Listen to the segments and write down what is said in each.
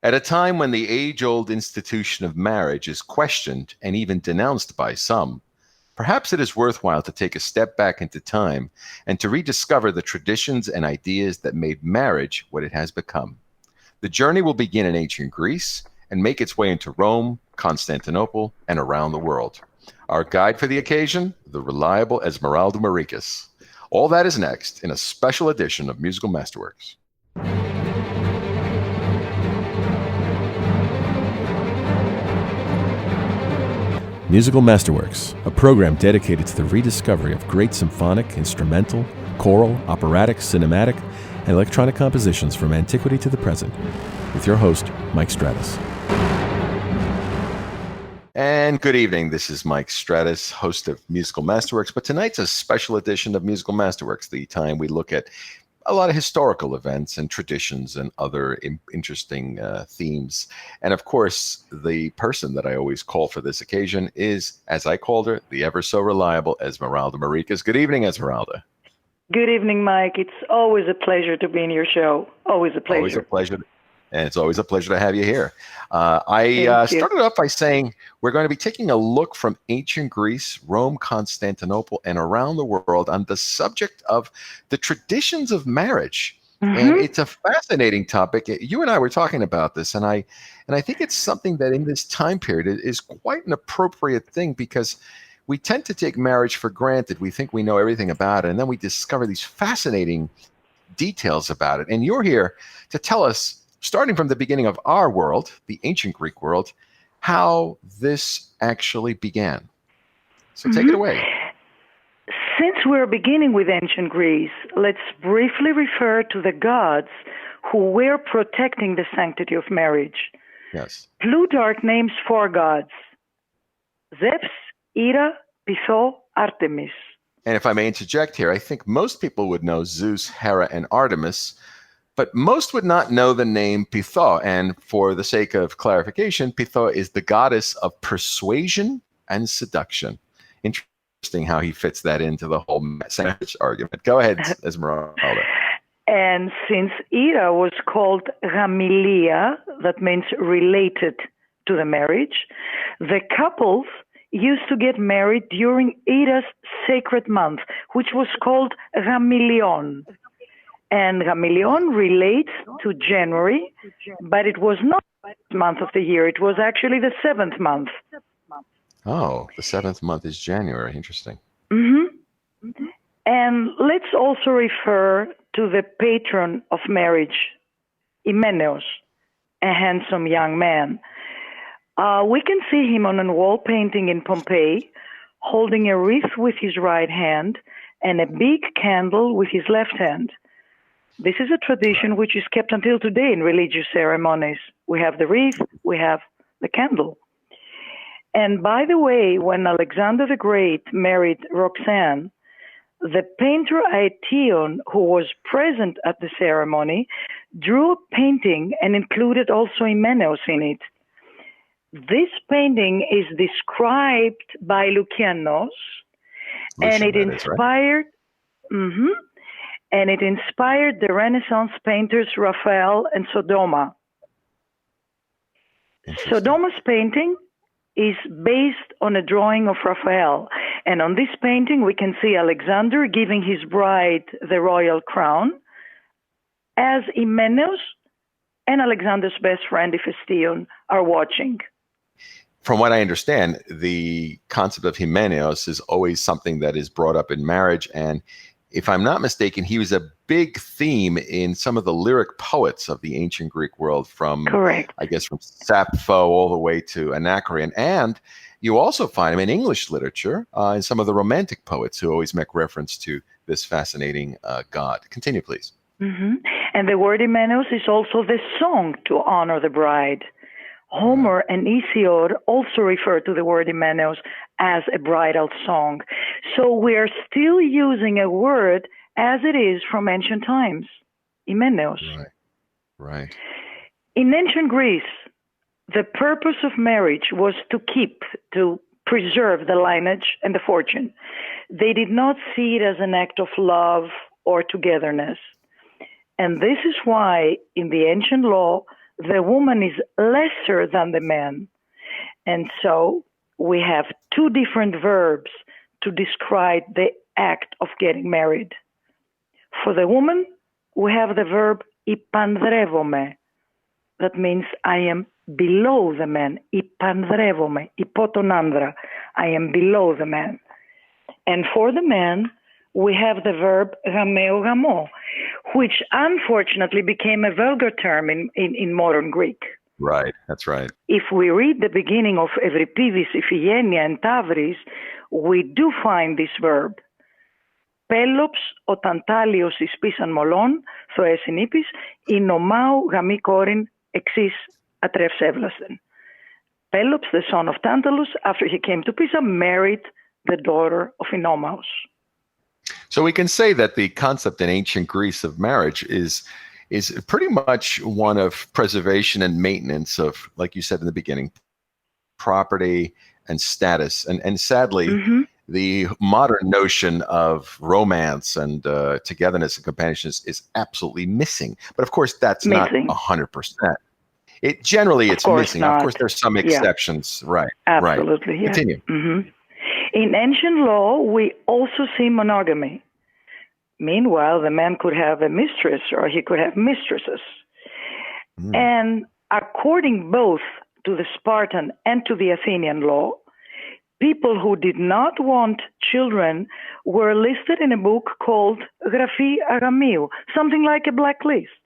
At a time when the age-old institution of marriage is questioned and even denounced by some, perhaps it is worthwhile to take a step back into time and to rediscover the traditions and ideas that made marriage what it has become. The journey will begin in ancient Greece and make its way into Rome, Constantinople, and around the world. Our guide for the occasion, the reliable Esmeralda Mourikis. All that is next in a special edition of Musical Masterworks. Musical Masterworks, a program dedicated to the rediscovery of great symphonic, instrumental, choral, operatic, cinematic, and electronic compositions from antiquity to the present, with your host, Mike Stratis. And good evening. This is Mike Stratis, host of Musical Masterworks, but tonight's a special edition of Musical Masterworks, the time we look at a lot of historical events and traditions and other interesting themes. And of course, the person that I always call for this occasion is, as I called her, the ever so reliable Esmeralda Mourikis. Good evening, Esmeralda. Good evening, Mike. It's always a pleasure to be in your show. Always a pleasure. Always a pleasure. And it's always a pleasure to have you here. I started off by saying we're going to be taking a look from ancient Greece, Rome, Constantinople, and around the world on the subject of the traditions of marriage. Mm-hmm. And it's a fascinating topic. You and I were talking about this, and I think it's something that in this time period is quite an appropriate thing, because we tend to take marriage for granted. We think we know everything about it, and then we discover these fascinating details about it. And you're here to tell us, starting from the beginning of our world, the ancient Greek world, how this actually began. So take it away. Since we're beginning with ancient Greece, let's briefly refer to the gods who were protecting the sanctity of marriage. Yes. Plutarch names 4 gods: Zeus, Hera, Python, Artemis. And if I may interject here, I think most people would know Zeus, Hera, and Artemis, but most would not know the name Python. And for the sake of clarification, Python is the goddess of persuasion and seduction. Interesting how he fits that into the whole marriage argument. Go ahead, Esmeralda. And since Hera was called Gamilia, that means related to the marriage, the couples used to get married during Hera's sacred month, which was called Gamilion. And Gamilion relates to January, but it was not month of the year. It was actually the 7th month. Oh, the 7th month is January. Interesting. And let's also refer to the patron of marriage, Hymenaeus, a handsome young man. We can see him on a wall painting in Pompeii, holding a wreath with his right hand and a big candle with his left hand. This is a tradition which is kept until today in religious ceremonies. We have the wreath, we have the candle. And by the way, when Alexander the Great married Roxanne, the painter Aetion, who was present at the ceremony, drew a painting and included also Hymenaeus in it. This painting is described by Lucianos, and it inspired, and it inspired the Renaissance painters Raphael and Sodoma. Sodoma's painting is based on a drawing of Raphael, and on this painting we can see Alexander giving his bride the royal crown, as Hymenaeus and Alexander's best friend Hephaestion are watching. From what I understand, the concept of Hymenaeus is always something that is brought up in marriage. And if I'm not mistaken, he was a big theme in some of the lyric poets of the ancient Greek world, from, Correct. I guess, from Sappho all the way to Anacreon. And you also find him in English literature in some of the Romantic poets who always make reference to this fascinating god. Continue, please. And the word Hymenaeus is also the song to honor the bride. Homer and Hesiod also refer to the word Hymenaeus as a bridal song. So we are still using a word as it is from ancient times, Hymenaeus. Right. In ancient Greece, the purpose of marriage was to preserve the lineage and the fortune. They did not see it as an act of love or togetherness. And this is why in the ancient law, the woman is lesser than the man. And so we have two different verbs to describe the act of getting married. For the woman, we have the verb υπανδρεύομαι. That means I am below the man. Υπανδρεύομαι, υπό τον άνδρα. I am below the man. And for the man, we have the verb γαμαίο γαμό, which unfortunately became a vulgar term in modern Greek. Right, that's right. If we read the beginning of Ευρυπίδης, Ιφηγένεια, and Tavris, we do find this verb. Πέλοψ, ο Ταντάλιος εις πίσαν μολών, θωέ συνήπης, η νομάου γαμή κόρην εξής ατρευσέβλαστεν. Pelops, the son of Tantalus, after he came to Pisa, married the daughter of Inomaus. So we can say that the concept in ancient Greece of marriage is pretty much one of preservation and maintenance of, like you said in the beginning, property and status. And sadly, the modern notion of romance and togetherness and companionship is absolutely missing. But of course, that's not 100%. It's missing. Not. Of course, there's some exceptions. Right. Absolutely. Right. Yeah. Continue. In ancient law, we also see monogamy. Meanwhile, the man could have a mistress or he could have mistresses. And according both to the Spartan and to the Athenian law, people who did not want children were listed in a book called Graphi Agamiou, something like a blacklist.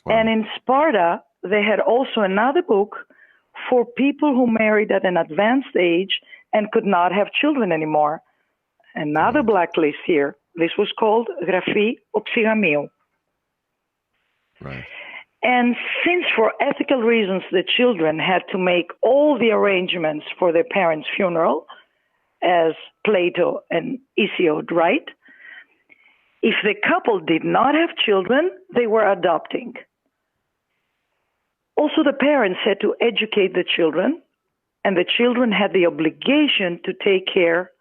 Wow. And in Sparta, they had also another book for people who married at an advanced age and could not have children anymore. Another blacklist here. This was called Graphi Oψυγαμίου. Right. And since for ethical reasons the children had to make all the arrangements for their parents' funeral, as Plato and Hesiod write, if the couple did not have children, they were adopting. Also, the parents had to educate the children, and the children had the obligation to take care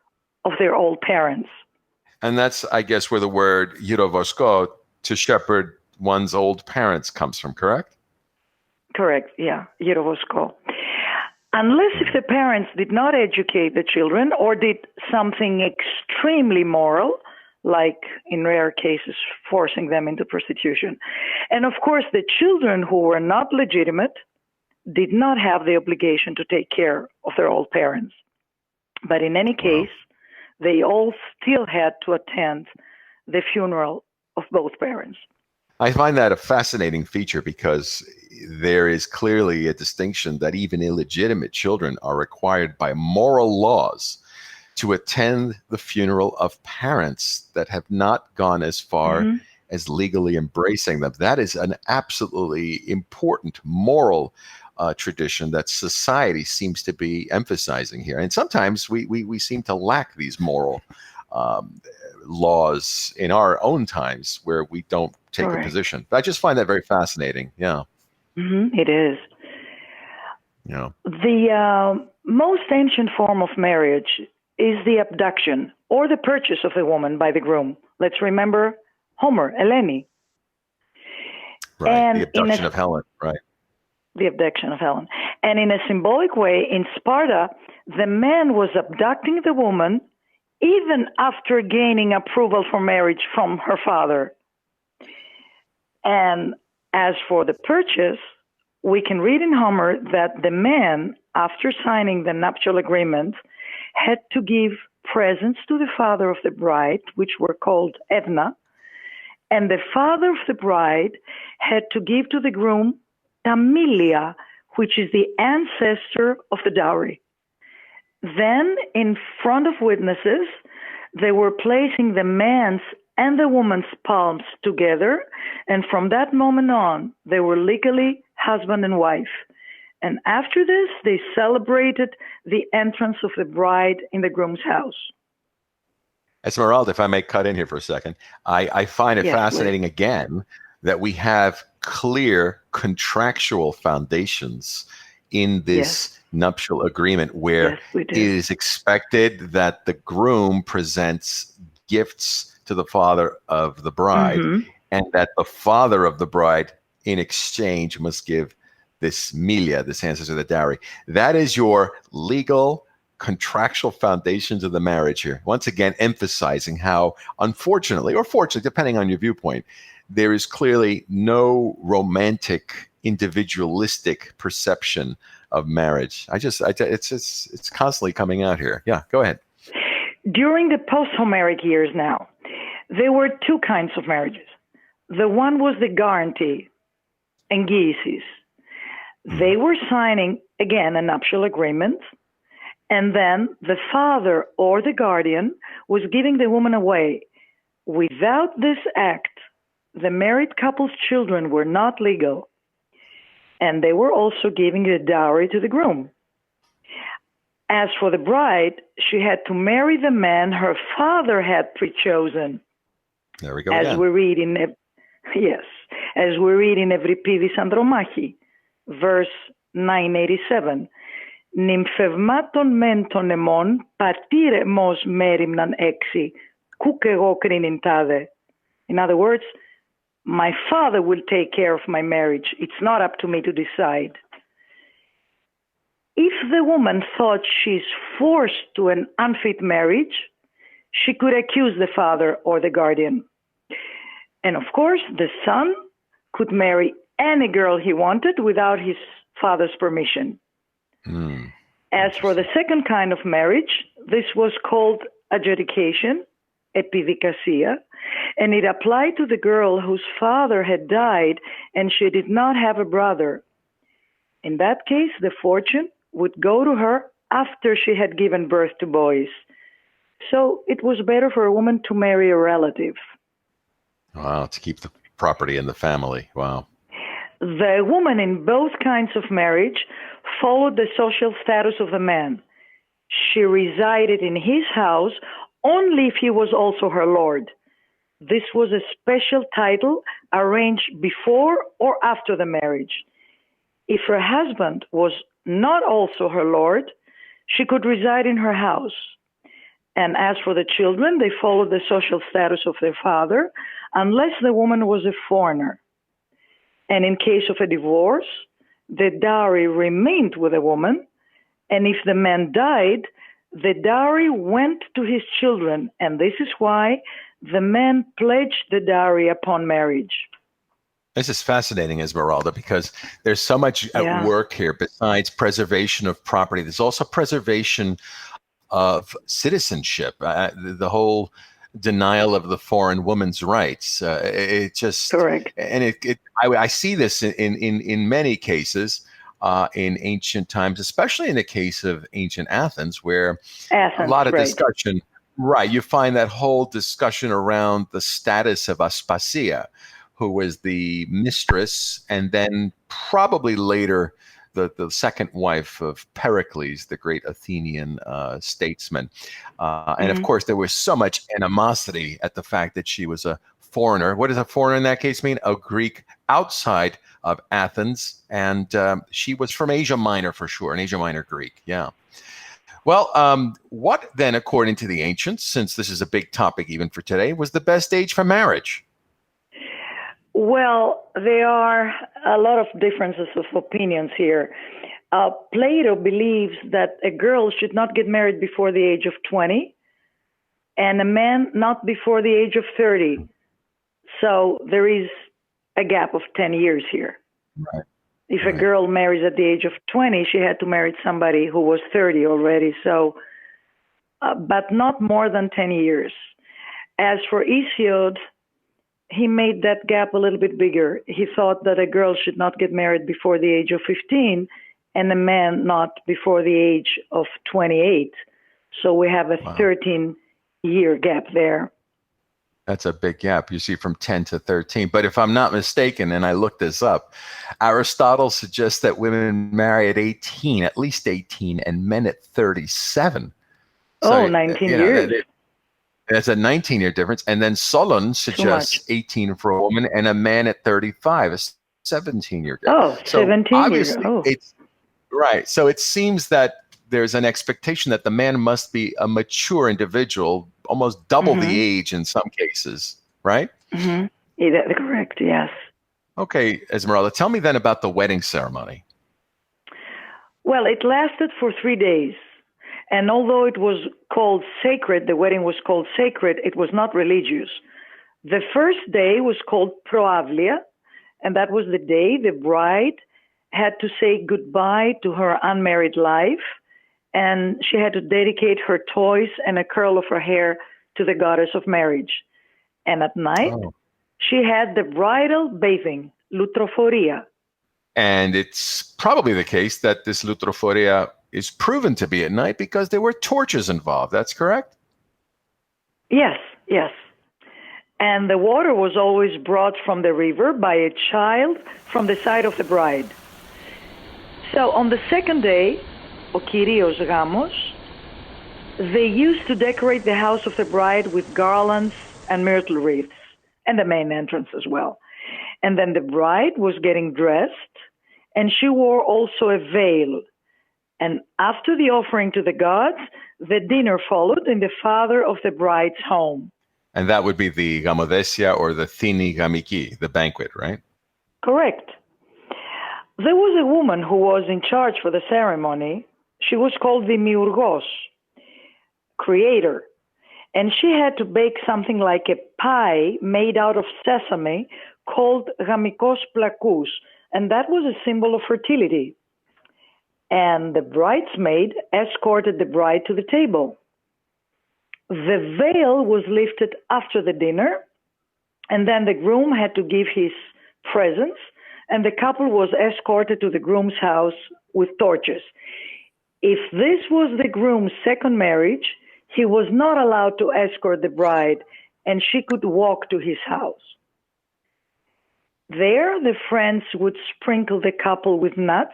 of their old parents. And that's, I guess, where the word gyrovosko, to shepherd one's old parents, comes from, correct? Correct, yeah, gyrovosko. Unless if the parents did not educate the children or did something extremely moral, like in rare cases forcing them into prostitution. And of course, the children who were not legitimate did not have the obligation to take care of their old parents. But in any case, they all still had to attend the funeral of both parents. I find that a fascinating feature because there is clearly a distinction that even illegitimate children are required by moral laws to attend the funeral of parents that have not gone as far as legally embracing them. That is an absolutely important moral tradition that society seems to be emphasizing here. And sometimes we seem to lack these moral laws in our own times where we don't take a position. But I just find that very fascinating. Yeah. It is. Yeah. The most ancient form of marriage is the abduction or the purchase of a woman by the groom. Let's remember Homer, Hellenic. Right, and the abduction of Helen, right. The abduction of Helen. And in a symbolic way, in Sparta, the man was abducting the woman even after gaining approval for marriage from her father. And as for the purchase, we can read in Homer that the man, after signing the nuptial agreement, had to give presents to the father of the bride, which were called Edna, and the father of the bride had to give to the groom Tamilia, which is the ancestor of the dowry. Then, in front of witnesses, they were placing the man's and the woman's palms together, and from that moment on, they were legally husband and wife. And after this, they celebrated the entrance of the bride in the groom's house. Esmeralda, if I may cut in here for a second, I find it fascinating again that we have clear contractual foundations in this nuptial agreement where it is expected that the groom presents gifts to the father of the bride and that the father of the bride in exchange must give this milia, this ancestor, the dowry. That is your legal contractual foundations of the marriage here. Once again, emphasizing how, unfortunately, or fortunately, depending on your viewpoint, there is clearly no romantic, individualistic perception of marriage. It's constantly coming out here. Yeah, go ahead. During the post-Homeric years now, there were two kinds of marriages. The one was the guarantee, engiesis. They were signing, again, a nuptial agreement, and then the father or the guardian was giving the woman away. Without this act, the married couple's children were not legal, and they were also giving the dowry to the groom. As for the bride, she had to marry the man her father had pre-chosen. There we go. As we read in Evripidis Andromachi, verse 987. Νυμφευμάτων μεν των εμών πατήρ εμός μέριμναν έξι, κουκ εγώ κρίνειν τάδε. In other words, my father will take care of my marriage. It's not up to me to decide. If the woman thought she's forced to an unfit marriage, she could accuse the father or the guardian. And of course, the son could marry any girl he wanted without his father's permission. As for the second kind of marriage, this was called adjudication, epidikasia, and it applied to the girl whose father had died and she did not have a brother. In that case, the fortune would go to her after she had given birth to boys. So it was better for a woman to marry a relative. Wow, to keep the property in the family. Wow. The woman in both kinds of marriage followed the social status of the man. She resided in his house only if he was also her lord. This was a special title arranged before or after the marriage. If her husband was not also her lord, she could reside in her house. And as for the children, they followed the social status of their father, unless the woman was a foreigner. And in case of a divorce, the dowry remained with the woman, and if the man died, the dowry went to his children, and this is why the man pledged the dowry upon marriage. This is fascinating, Esmeralda, because there's so much at work here besides preservation of property. There's also preservation of citizenship, the whole denial of the foreign woman's rights. It just correct, and I see this in many cases in ancient times, especially in the case of ancient Athens, where a lot of discussion. Right, you find that whole discussion around the status of Aspasia, who was the mistress, and then probably later the second wife of Pericles, the great Athenian statesman. And of course, there was so much animosity at the fact that she was a foreigner. What does a foreigner in that case mean? A Greek outside of Athens. And she was from Asia Minor for sure, an Asia Minor Greek. Yeah. Well, what then, according to the ancients, since this is a big topic even for today, was the best age for marriage? Well, there are a lot of differences of opinions here. Plato believes that a girl should not get married before the age of 20 and a man not before the age of 30. So there is a gap of 10 years here. Right. If a girl marries at the age of 20, she had to marry somebody who was 30 already. So, but not more than 10 years. As for Hesiod, he made that gap a little bit bigger. He thought that a girl should not get married before the age of 15 and a man not before the age of 28. So we have a 13-year gap there. That's a big gap, you see, from 10 to 13. But if I'm not mistaken, and I looked this up, Aristotle suggests that women marry at 18, at least 18, and men at 37. So, 19 years. That's a 19-year difference. And then Solon suggests 18 for a woman and a man at 35, a 17-year gap. Oh, so 17 years. Oh. It's right. So it seems that there's an expectation that the man must be a mature individual, almost double the age in some cases, right? Mm-hmm. Yeah, that's correct, yes. Okay, Esmeralda, tell me then about the wedding ceremony. Well, it lasted for 3 days. And although it was called sacred, the wedding was called sacred, it was not religious. The first day was called proavlia, and that was the day the bride had to say goodbye to her unmarried life, and she had to dedicate her toys and a curl of her hair to the goddess of marriage. And at night, she had the bridal bathing, lutrophoria. And it's probably the case that this lutrophoria is proven to be at night because there were torches involved. That's correct? Yes, yes. And the water was always brought from the river by a child from the side of the bride. So on the second day, o Kyrios Gamos, they used to decorate the house of the bride with garlands and myrtle wreaths, and the main entrance as well. And then the bride was getting dressed, and she wore also a veil. And after the offering to the gods, the dinner followed in the father of the bride's home. And that would be the gamodesia or the thini gamiki, the banquet, right? Correct. There was a woman who was in charge for the ceremony. She was called Demiurgos, creator. And she had to bake something like a pie made out of sesame called gamikos plakous. And that was a symbol of fertility. And the bridesmaid escorted the bride to the table. The veil was lifted after the dinner, and then the groom had to give his presents, and the couple was escorted to the groom's house with torches. If this was the groom's second marriage, he was not allowed to escort the bride, and she could walk to his house. There, the friends would sprinkle the couple with nuts,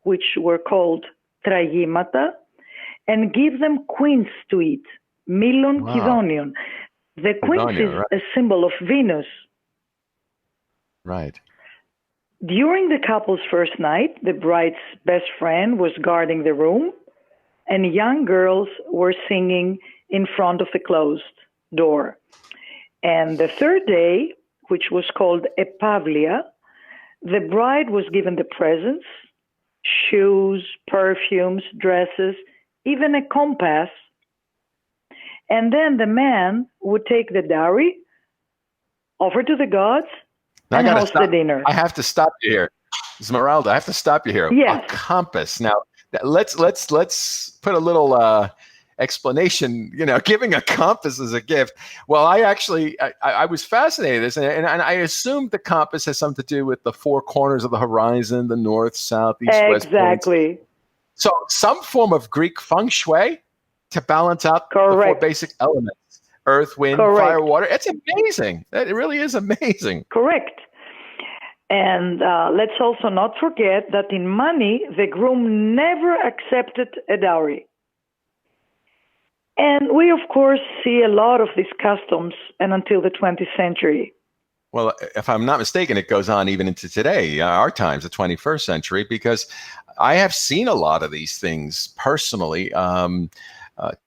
which were called tragimata, and give them quince to eat, milon kidonion. The quince is a symbol of Venus. Right. During the couple's first night, the bride's best friend was guarding the room, and young girls were singing in front of the closed door. And the third day, which was called epavlia, the bride was given the presents, shoes, perfumes, dresses, even a compass. And then the man would take the dowry, offer to the gods, and host the dinner. I have to stop you here. Esmeralda, I have to stop you here. Yes. A compass. Now, let's put a little explanation. Giving a compass as a gift. Well, I was fascinated with this, and I assumed the compass has something to do with the four corners of the horizon, the north, south, east, west. Exactly. So some form of Greek feng shui to balance out the four basic elements: earth, wind, fire, water. It's amazing. It really is amazing. Correct. And let's also not forget that in money, the groom never accepted a dowry. And we, of course, see a lot of these customs and until the 20th century. Well, if I'm not mistaken, it goes on even into today, our times, the 21st century, because I have seen a lot of these things personally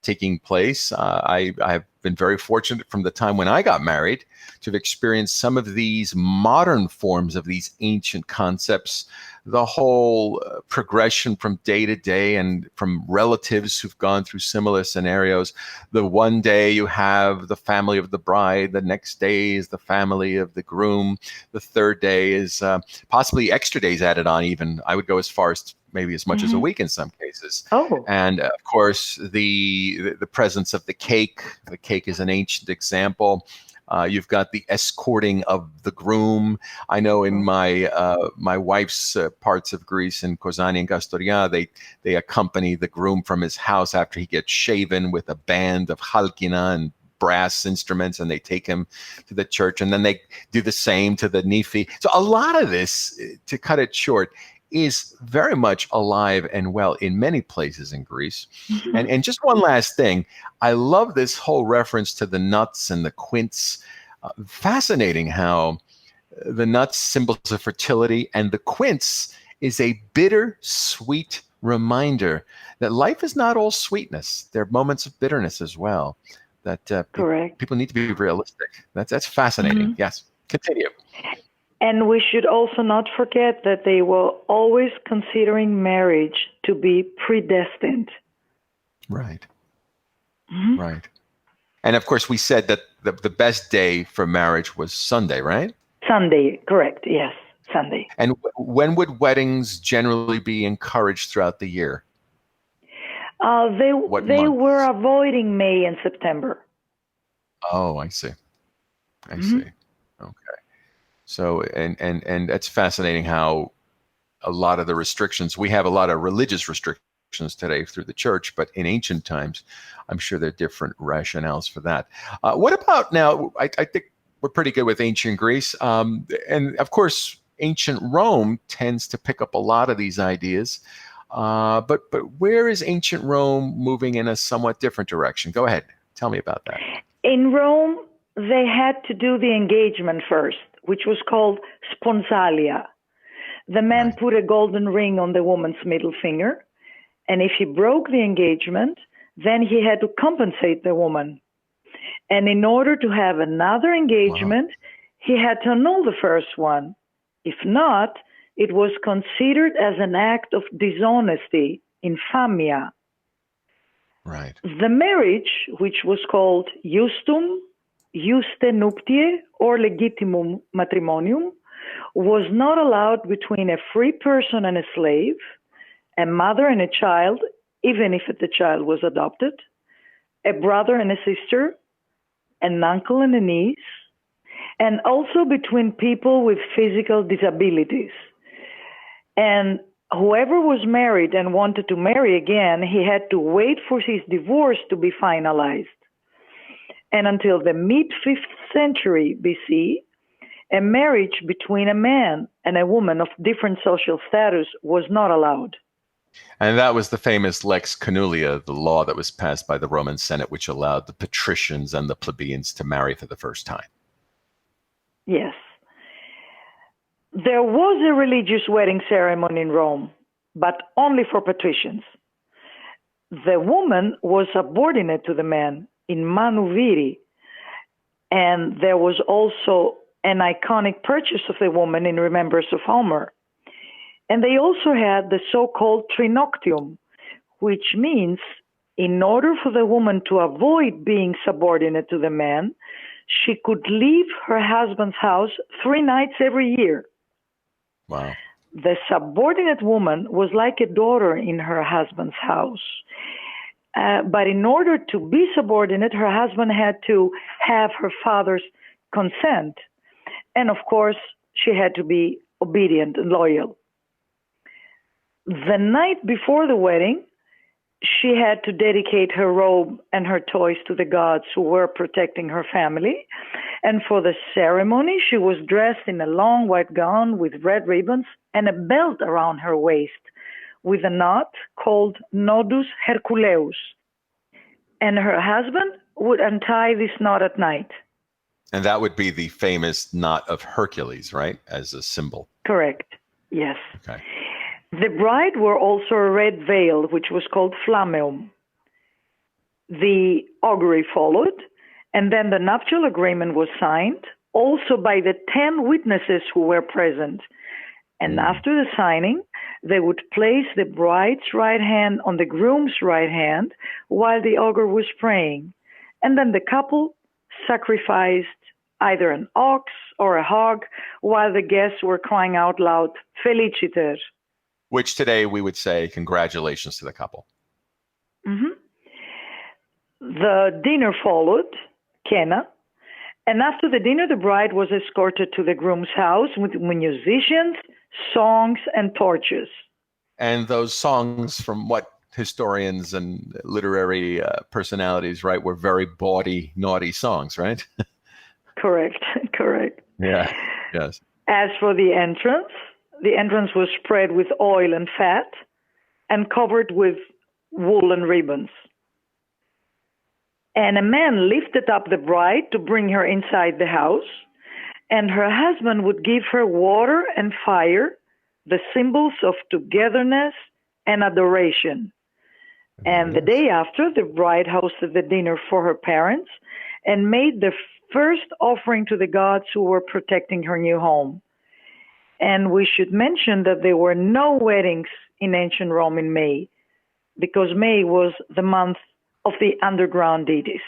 taking place. I've been very fortunate from the time when I got married to have experienced some of these modern forms of these ancient concepts, the whole progression from day to day and from relatives who've gone through similar scenarios. The one day you have the family of the bride, the next day is the family of the groom, the third day is possibly extra days added on even. I would go as far as maybe as much as a week in some cases. Oh. And of course, the presence of the cake. The cake is an ancient example. You've got the escorting of the groom. I know in my wife's parts of Greece, in Kozani and Gastoria, they accompany the groom from his house after he gets shaven with a band of halkina and brass instruments, and they take him to the church, and then they do the same to the nifi. So a lot of this, to cut it short, is very much alive and well in many places in Greece. And just one last thing, I love this whole reference to the nuts and the quince. Fascinating how the nuts symbols of fertility and the quince is a bitter sweet reminder that life is not all sweetness. There are moments of bitterness as well. That people need to be realistic. That's fascinating. Yes, continue. And we should also not forget that they were always considering marriage to be predestined. Right. Right. And of course, we said that the best day for marriage was Sunday, right? Sunday, correct. Yes, Sunday. And when would weddings generally be encouraged throughout the year? They were avoiding May and September. Oh, I see. I see. Okay. So, and that's fascinating how a lot of the restrictions, we have a lot of religious restrictions today through the church, but in ancient times, I'm sure there are different rationales for that. What about now, I think we're pretty good with ancient Greece. And of course, ancient Rome tends to pick up a lot of these ideas. But where is ancient Rome moving in a somewhat different direction? Go ahead. Tell me about that. In Rome, they had to do the engagement first, which was called sponsalia. The man put a golden ring on the woman's middle finger, and if he broke the engagement, then he had to compensate the woman. And in order to have another engagement, he had to annul the first one. If not, it was considered as an act of dishonesty, infamia. Right. The marriage, which was called justum, juste nuptiae, or legitimum matrimonium, was not allowed between a free person and a slave, a mother and a child, even if the child was adopted, a brother and a sister, an uncle and a niece, and also between people with physical disabilities. And whoever was married and wanted to marry again, he had to wait for his divorce to be finalized. And until the mid-5th century BC, a marriage between a man and a woman of different social status was not allowed. And that was the famous Lex Canulia, the law that was passed by the Roman Senate, which allowed the patricians and the plebeians to marry for the first time. Yes. There was a religious wedding ceremony in Rome, but only for patricians. The woman was subordinate to the man in manu viri, and there was also an iconic purchase of the woman in remembrance of Homer. And they also had the so-called trinoctium, which means in order for the woman to avoid being subordinate to the man, she could leave her husband's house 3 nights every year. Wow. The subordinate woman was like a daughter in her husband's house. But in order to be subordinate, her husband had to have her father's consent. And of course, she had to be obedient and loyal. The night before the wedding, she had to dedicate her robe and her toys to the gods who were protecting her family. And for the ceremony, she was dressed in a long white gown with red ribbons and a belt around her waist with a knot called nodus herculeus. And her husband would untie this knot at night. And that would be the famous knot of Hercules, right? As a symbol. Correct. Yes. Okay. The bride wore also a red veil, which was called flammeum. The augury followed, and then the nuptial agreement was signed, also by the 10 witnesses who were present. And after the signing, they would place the bride's right hand on the groom's right hand while the augur was praying. And then the couple sacrificed either an ox or a hog while the guests were crying out loud, Feliciter. Which today we would say, congratulations to the couple. Mm-hmm. The dinner followed, Kena, and after the dinner, the bride was escorted to the groom's house with musicians, songs, and torches. And those songs, from what historians and literary personalities write, were very bawdy, naughty songs, right? Correct. Yeah, yes. As for the entrance was spread with oil and fat and covered with woolen ribbons. And a man lifted up the bride to bring her inside the house, and her husband would give her water and fire, the symbols of togetherness and adoration. And the day after, the bride hosted the dinner for her parents and made the first offering to the gods who were protecting her new home. And we should mention that there were no weddings in ancient Rome in May, because May was the month of the underground deities.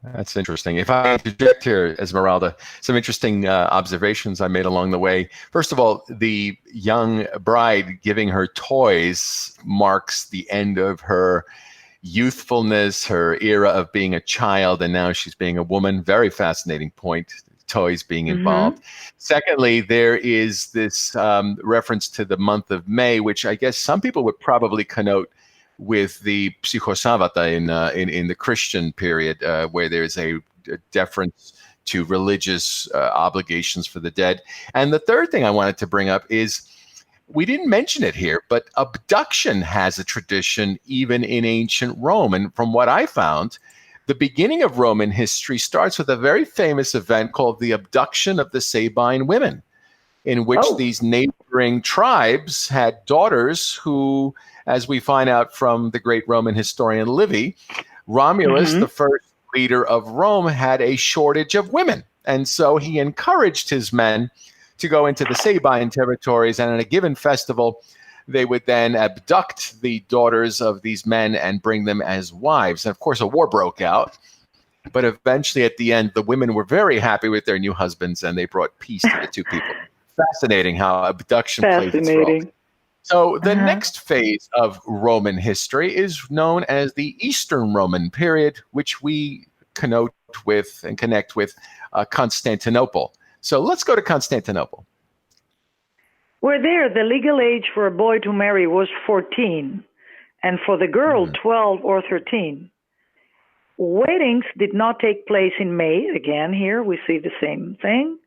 That's interesting. If I interject here, Esmeralda, some interesting observations I made along the way. First of all, the young bride giving her toys marks the end of her youthfulness, her era of being a child, and now she's being a woman. Very fascinating point. Toys being involved. Secondly, there is this reference to the month of May, which I guess some people would probably connote with the Psychosavata in the Christian period, where there's a deference to religious obligations for the dead. And the third thing I wanted to bring up is, we didn't mention it here, but abduction has a tradition even in ancient Rome. And from what I found, the beginning of Roman history starts with a very famous event called the abduction of the Sabine women, in which these neighboring tribes had daughters who, as we find out from the great Roman historian Livy, Romulus, the first leader of Rome, had a shortage of women. And so he encouraged his men to go into the Sabine territories, and at a given festival, they would then abduct the daughters of these men and bring them as wives. And of course, a war broke out. But eventually, at the end, the women were very happy with their new husbands, and they brought peace to the two people. Fascinating how abduction plays its role. So the next phase of Roman history is known as the Eastern Roman period, which we connote with and connect with Constantinople. So let's go to Constantinople. Where there, the legal age for a boy to marry was 14, and for the girl, 12 or 13. Weddings did not take place in May. Again, here we see the same thing.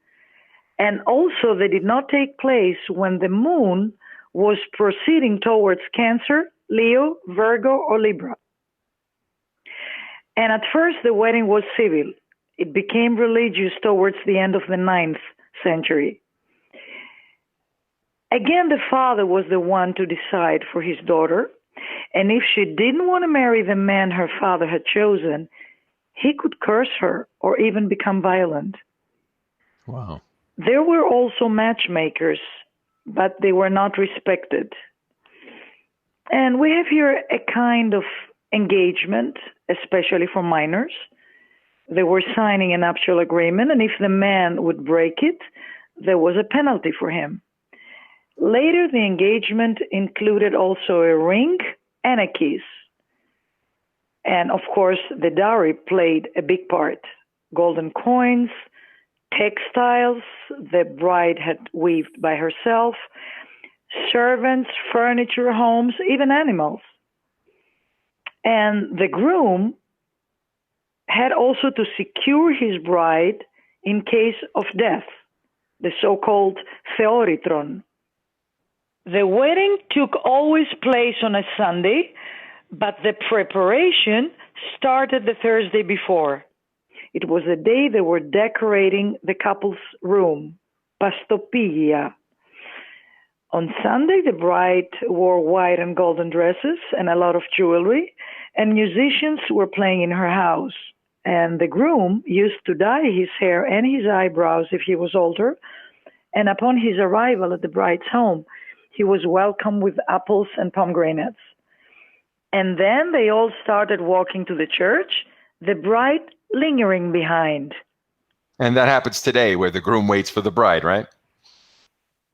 And also, they did not take place when the moon was proceeding towards Cancer, Leo, Virgo, or Libra. And at first, the wedding was civil. It became religious towards the end of the 9th century. Again, the father was the one to decide for his daughter, and if she didn't want to marry the man her father had chosen, he could curse her or even become violent. Wow. There were also matchmakers, but they were not respected. And we have here a kind of engagement, especially for minors, They were signing a nuptial agreement, and if the man would break it, there was a penalty for him. Later, the engagement included also a ring and a kiss. And of course, the dowry played a big part. Golden coins, textiles the bride had weaved by herself, servants, furniture, homes, even animals. And the groom had also to secure his bride in case of death, the so-called theoritron. The wedding took always place on a Sunday, but the preparation started the Thursday before. It was the day they were decorating the couple's room, pastopigia. On Sunday, the bride wore white and golden dresses and a lot of jewelry, and musicians were playing in her house. And the groom used to dye his hair and his eyebrows if he was older. And upon his arrival at the bride's home, he was welcomed with apples and pomegranates. And then they all started walking to the church, the bride lingering behind. And that happens today where the groom waits for the bride, right?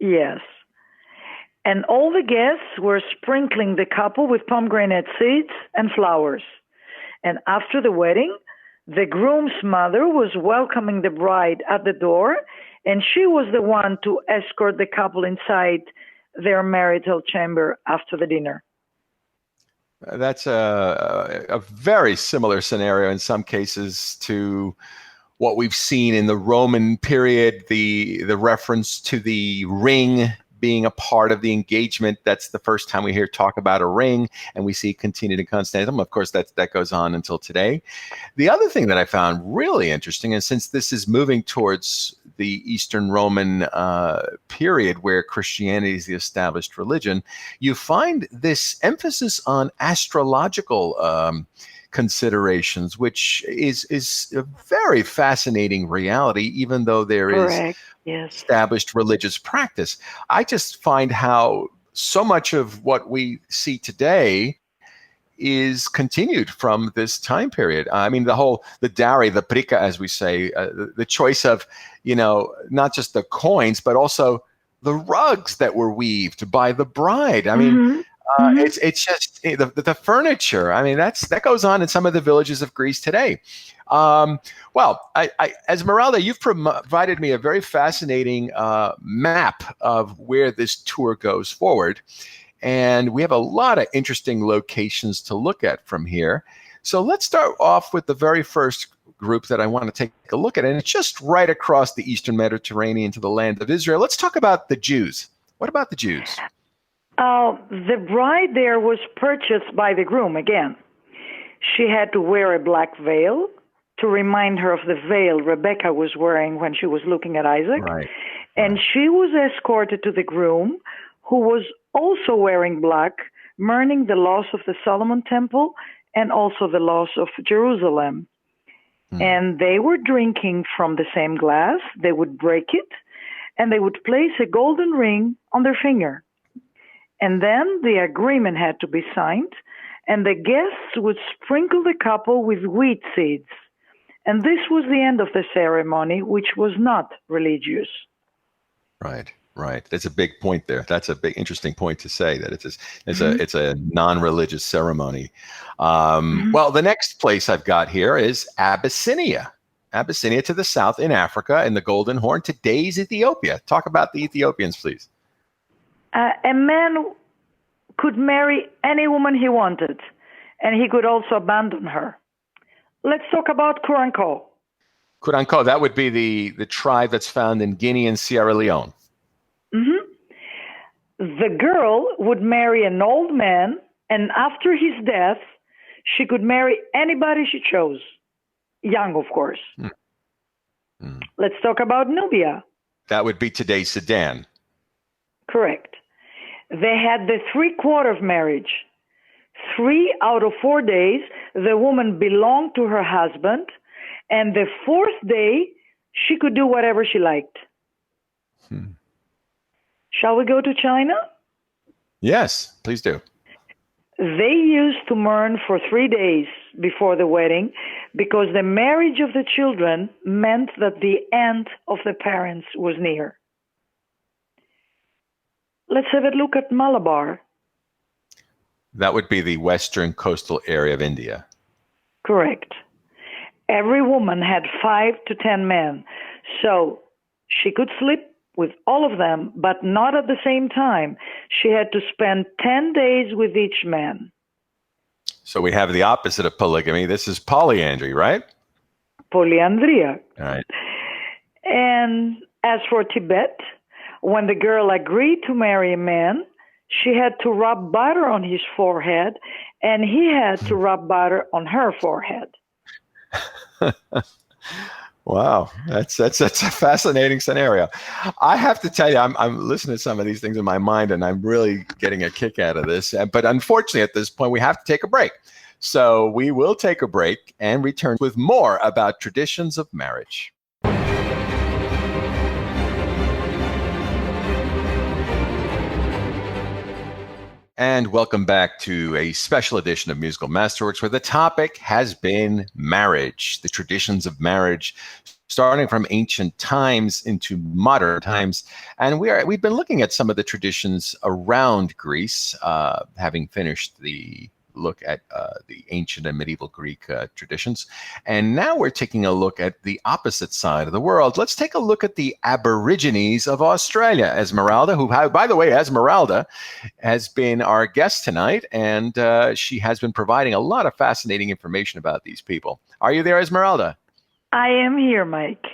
Yes. And all the guests were sprinkling the couple with pomegranate seeds and flowers. And after the wedding, the groom's mother was welcoming the bride at the door, and she was the one to escort the couple inside their marital chamber after the dinner. That's a very similar scenario in some cases to what we've seen in the Roman period, the reference to the ring being a part of the engagement. That's the first time we hear talk about a ring, and we see it continued in Constantinople. Of course, that goes on until today. The other thing that I found really interesting, and since this is moving towards the Eastern Roman period where Christianity is the established religion, you find this emphasis on astrological considerations, which is a very fascinating reality, even though there is established religious practice. I just find how so much of what we see today is continued from this time period. I mean, the dowry, the prika, as we say, the choice of, not just the coins, but also the rugs that were weaved by the bride. I mean, it's just the furniture. I mean, that goes on in some of the villages of Greece today. Well, Esmeralda, you've provided me a very fascinating map of where this tour goes forward. And we have a lot of interesting locations to look at from here. So let's start off with the very first group that I want to take a look at. And it's just right across the Eastern Mediterranean to the land of Israel. Let's talk about the Jews. What about the Jews? The bride there was purchased by the groom again. She had to wear a black veil to remind her of the veil Rebecca was wearing when she was looking at Isaac. Right. And she was escorted to the groom, who was also wearing black, mourning the loss of the Solomon Temple and also the loss of Jerusalem. And they were drinking from the same glass. They would break it, and they would place a golden ring on their finger. And then the agreement had to be signed, and the guests would sprinkle the couple with wheat seeds. And this was the end of the ceremony, which was not religious. Right. That's a big point there. That's a big, interesting point to say, that it's a non-religious ceremony. Well, the next place I've got here is Abyssinia. Abyssinia to the south in Africa, in the Golden Horn, today's Ethiopia. Talk about the Ethiopians, please. A man could marry any woman he wanted, and he could also abandon her. Let's talk about Kuranko. Kuranko, that would be the tribe that's found in Guinea and Sierra Leone. The girl would marry an old man, and after his death, she could marry anybody she chose. Young, of course. Let's talk about Nubia. That would be today's Sudan. Correct. They had the 3/4 marriage. 3 out of 4 days, the woman belonged to her husband, and the 4th day, she could do whatever she liked. Shall we go to China? Yes, please do. They used to mourn for 3 days before the wedding because the marriage of the children meant that the end of the parents was near. Let's have a look at Malabar. That would be the western coastal area of India. Correct. Every woman had 5 to 10 men, so she could sleep with all of them, but not at the same time. She had to spend 10 days with each man. So we have the opposite of polygamy. This is polyandry, right? Polyandria. All right. And as for Tibet, when the girl agreed to marry a man, she had to rub butter on his forehead, and he had to rub butter on her forehead. Wow, that's a fascinating scenario. I have to tell you, I'm listening to some of these things in my mind, and I'm really getting a kick out of this. But unfortunately, at this point, we have to take a break. So we will take a break and return with more about traditions of marriage. And welcome back to a special edition of Musical Masterworks, where the topic has been marriage, the traditions of marriage, starting from ancient times into modern times. And we've been looking at some of the traditions around Greece, having finished the look at the ancient and medieval Greek traditions. And now we're taking a look at the opposite side of the world. Let's take a look at the Aborigines of Australia. Esmeralda, who, by the way, Esmeralda has been our guest tonight, and she has been providing a lot of fascinating information about these people. Are you there, Esmeralda? I am here, Mike.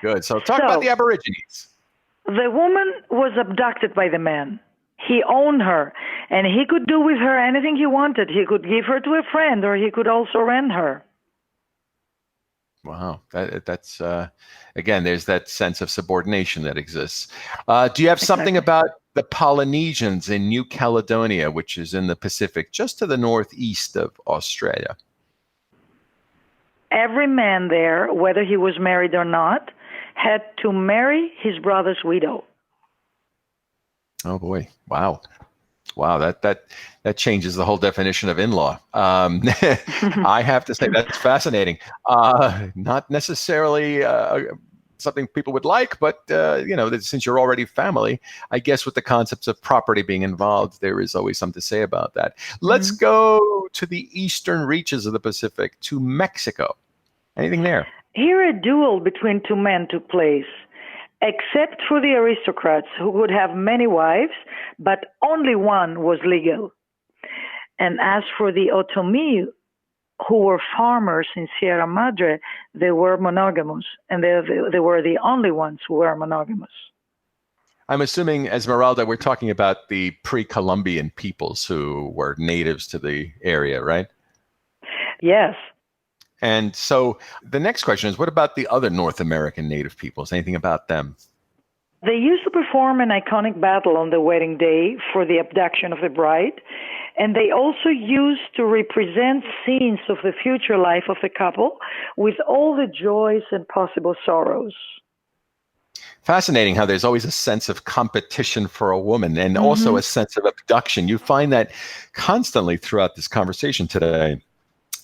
Good. So talk about the Aborigines. The woman was abducted by the man. He owned her, and he could do with her anything he wanted. He could give her to a friend, or he could also rent her. Wow. That's again, there's that sense of subordination that exists. Do you have something about the Polynesians in New Caledonia, which is in the Pacific, just to the northeast of Australia? Every man there, whether he was married or not, had to marry his brother's widow. Oh boy! Wow, that changes the whole definition of in-law. I have to say that's fascinating. Not necessarily something people would like, but since you're already family, I guess with the concepts of property being involved, there is always something to say about that. Let's go to the eastern reaches of the Pacific, to Mexico. Anything there? Here, a duel between two men took place. Except for the aristocrats, who would have many wives, but only one was legal. And as for the Otomi, who were farmers in Sierra Madre, they were monogamous, and they were the only ones who were monogamous. I'm assuming, Esmeralda, we're talking about the pre-Columbian peoples who were natives to the area, right? Yes. And so the next question is, what about the other North American native peoples? Anything about them? They used to perform an iconic battle on the wedding day for the abduction of the bride, and they also used to represent scenes of the future life of the couple with all the joys and possible sorrows. Fascinating how there's always a sense of competition for a woman and also a sense of abduction. You find that constantly throughout this conversation today.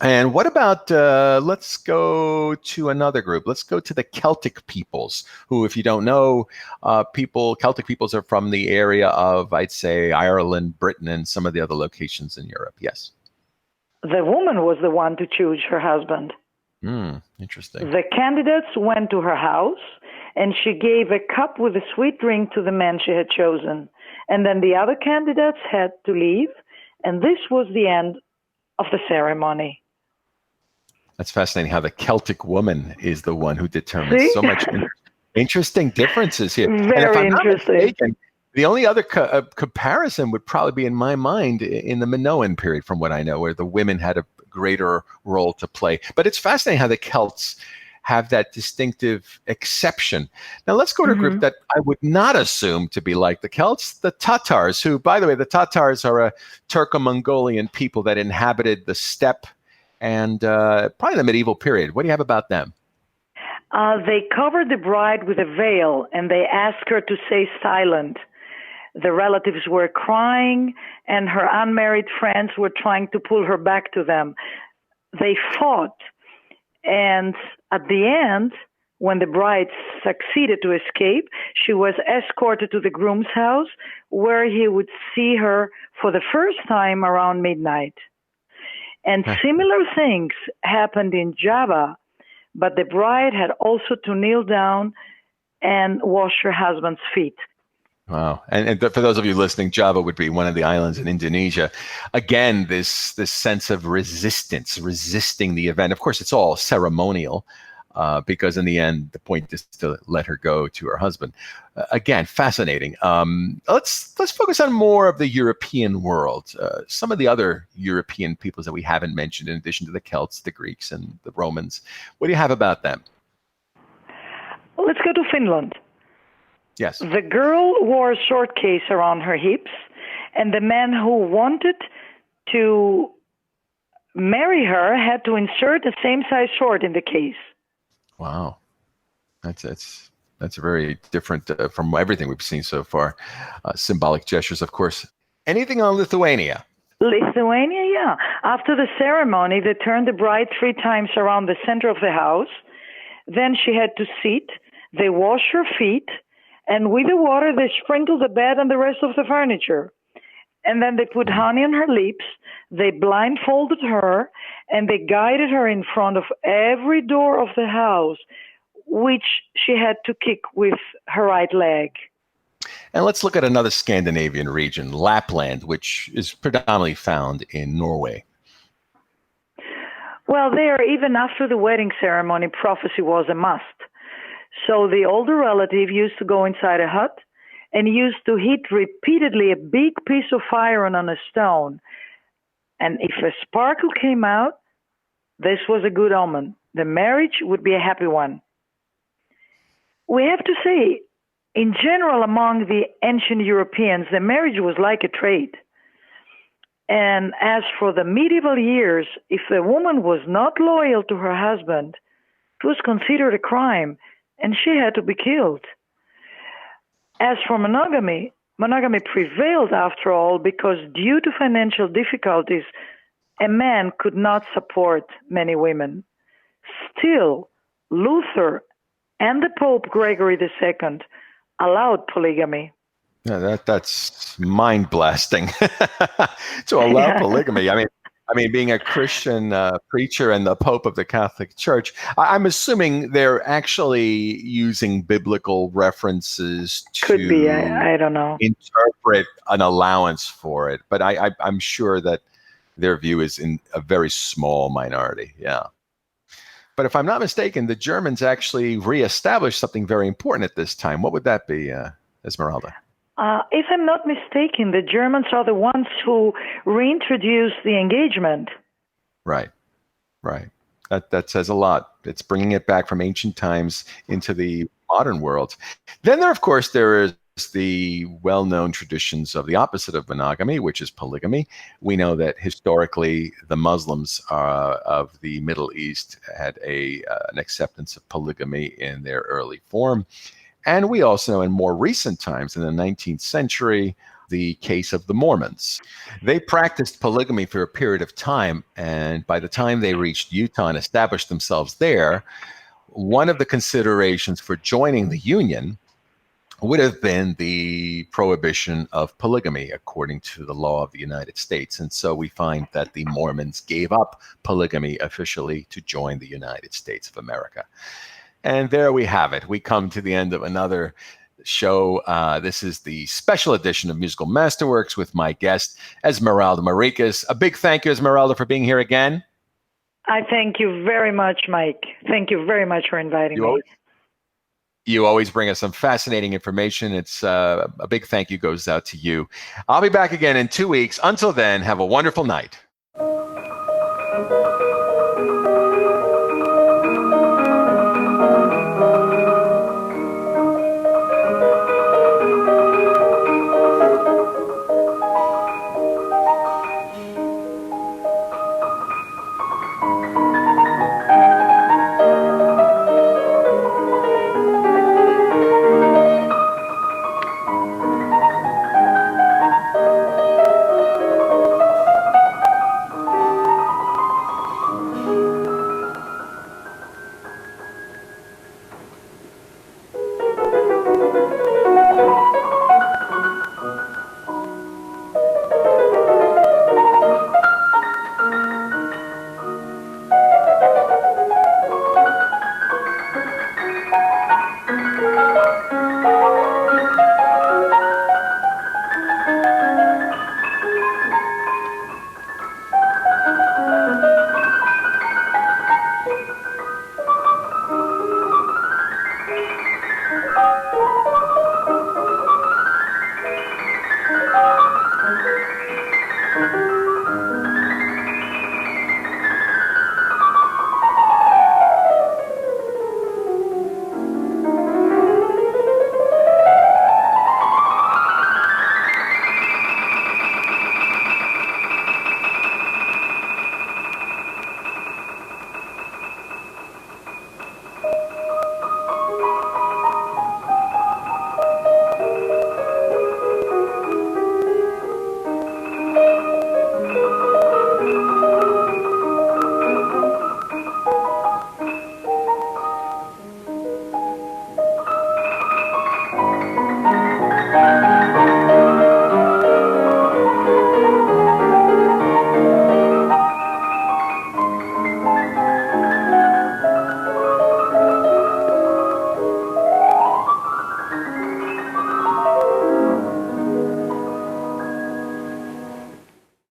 And what about, let's go to another group. Let's go to the Celtic peoples, who, if you don't know, Celtic peoples are from the area of, I'd say, Ireland, Britain, and some of the other locations in Europe. Yes. The woman was the one to choose her husband. Interesting. The candidates went to her house, and she gave a cup with a sweet drink to the man she had chosen. And then the other candidates had to leave, and this was the end of the ceremony. That's fascinating how the Celtic woman is the one who determines so much interesting differences here. Very interesting. Mistaken, the only other comparison would probably be in my mind in the Minoan period, from what I know, where the women had a greater role to play. But it's fascinating how the Celts have that distinctive exception. Now let's go to a group that I would not assume to be like the Celts, the Tatars, who, by the way, the Tatars are a Turco-Mongolian people that inhabited the steppe and probably the medieval period. What do you have about them? They covered the bride with a veil, and they asked her to stay silent. The relatives were crying, and her unmarried friends were trying to pull her back to them. They fought, and at the end, when the bride succeeded to escape, she was escorted to the groom's house, where he would see her for the first time around midnight. And similar things happened in Java, but the bride had also to kneel down and wash her husband's feet. Wow. And for those of you listening, Java would be one of the islands in Indonesia. Again, this sense of resisting the event. Of course, it's all ceremonial, because in the end, the point is to let her go to her husband. Again, fascinating. Let's focus on more of the European world. Some of the other European peoples that we haven't mentioned, in addition to the Celts, the Greeks, and the Romans. What do you have about them? Let's go to Finland. Yes. The girl wore a short case around her hips, and the man who wanted to marry her had to insert the same size short in the case. Wow, that's very different from everything we've seen so far. Symbolic gestures, of course. Anything on Lithuania? Lithuania, yeah. After the ceremony, they turned the bride 3 times around the center of the house. Then she had to sit. They washed her feet, and with the water, they sprinkled the bed and the rest of the furniture. And then they put honey on her lips. They blindfolded her, and they guided her in front of every door of the house, which she had to kick with her right leg. And let's look at another Scandinavian region, Lapland, which is predominantly found in Norway. Well, there, even after the wedding ceremony, prophecy was a must. So the older relative used to go inside a hut and used to hit repeatedly a big piece of iron on a stone. And if a sparkle came out, this was a good omen. The marriage would be a happy one. We have to say, in general, among the ancient Europeans, the marriage was like a trade. And as for the medieval years, if a woman was not loyal to her husband, it was considered a crime, and she had to be killed. As for monogamy, monogamy prevailed after all because due to financial difficulties, a man could not support many women. Still, Luther and the Pope Gregory II allowed polygamy. Yeah, that's mind blasting to allow polygamy. I mean, being a Christian preacher and the Pope of the Catholic Church, I'm assuming they're actually using biblical references to Could be, I don't know. Interpret an allowance for it. But I'm sure that their view is in a very small minority. Yeah. But if I'm not mistaken, the Germans actually reestablished something very important at this time. What would that be, Esmeralda? If I'm not mistaken, the Germans are the ones who reintroduced the engagement. Right. That says a lot. It's bringing it back from ancient times into the modern world. Then there is the well-known traditions of the opposite of monogamy, which is polygamy. We know that historically the Muslims of the Middle East had an acceptance of polygamy in their early form. And we also know in more recent times, in the 19th century, the case of the Mormons. They practiced polygamy for a period of time, and by the time they reached Utah and established themselves there, one of the considerations for joining the Union would have been the prohibition of polygamy according to the law of the United States. And so we find that the Mormons gave up polygamy officially to join the United States of America. And there we have it. We come to the end of another show. This is the special edition of Musical Masterworks with my guest, Esmeralda Mourikis. A big thank you, Esmeralda, for being here again. I thank you very much, Mike. Thank you very much for inviting me. You always bring us some fascinating information. It's a big thank you goes out to you. I'll be back again in 2 weeks. Until then, have a wonderful night.